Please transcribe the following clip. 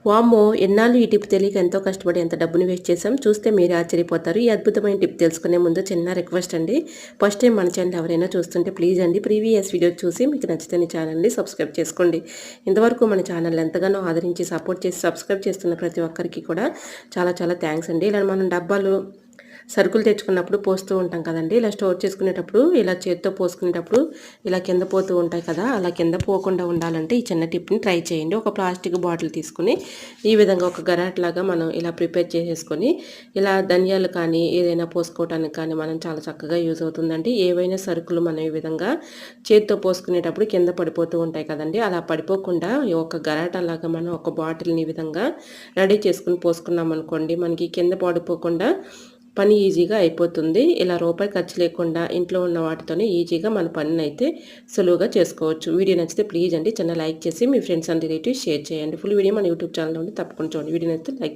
వామ్మో! ఎన్నాళ్ళు ఈ టిప్ తెలియక ఎంతో కష్టపడి ఎంత డబ్బుని వేస్ట్ చేసాం. చూస్తే మీరే ఆశ్చర్యపోతారు. ఈ అద్భుతమైన టిప్ తెలుసుకునే ముందు చిన్న రిక్వెస్ట్ అండి. ఫస్ట్ టైం మన ఛానల్ ఎవరైనా చూస్తుంటే ప్లీజ్ అండి ప్రీవియస్ వీడియో చూసి మీకు నచ్చితే ఈ ఛానల్ని సబ్స్క్రైబ్ చేసుకోండి. ఇంతవరకు మన ఛానల్ ఎంతగానో ఆదరించి సపోర్ట్ చేసి సబ్స్క్రైబ్ చేస్తున్న ప్రతి ఒక్కరికి కూడా చాలా చాలా థ్యాంక్స్ అండి. ఇలా మనం డబ్బాలు సరుకులు తెచ్చుకున్నప్పుడు పోస్తూ ఉంటాం కదండీ. ఇలా స్టోర్ చేసుకునేటప్పుడు ఇలా చేత్తో పోసుకునేటప్పుడు ఇలా కింద పోతూ ఉంటాయి కదా. అలా కింద పోకుండా ఉండాలంటే ఈ చిన్న టిప్ని ట్రై చేయండి. ఒక ప్లాస్టిక్ బాటిల్ తీసుకుని ఈ విధంగా ఒక గరాట్లాగా మనం ఇలా ప్రిపేర్ చేసేసుకొని ఇలా ధనియాలు కానీ ఏదైనా పోసుకోవటానికి కానీ మనం చాలా చక్కగా యూజ్ అవుతుందండి. ఏవైనా సరుకులు మనం ఈ విధంగా చేత్తో పోసుకునేటప్పుడు కింద పడిపోతూ ఉంటాయి కదండి. అలా పడిపోకుండా ఒక గరాటలాగా మనం ఒక బాటిల్ని ఈ విధంగా రెడీ చేసుకుని పోసుకున్నాం అనుకోండి, మనకి కింద పడిపోకుండా పని ఈజీగా అయిపోతుంది. ఇలా రూపాయి ఖర్చు లేకుండా ఇంట్లో ఉన్న వాటితోనే ఈజీగా మన పనిని అయితే సులువుగా చేసుకోవచ్చు. వీడియో నచ్చితే ప్లీజ్ అండి చిన్న లైక్ చేసి మీ ఫ్రెండ్స్ అండ్ రిలేటివ్స్ షేర్ చేయండి. ఫుల్ వీడియో మన యూట్యూబ్ ఛానల్లో ఉంది, తప్పకుండా చూడండి. వీడియో నచ్చితే లైక్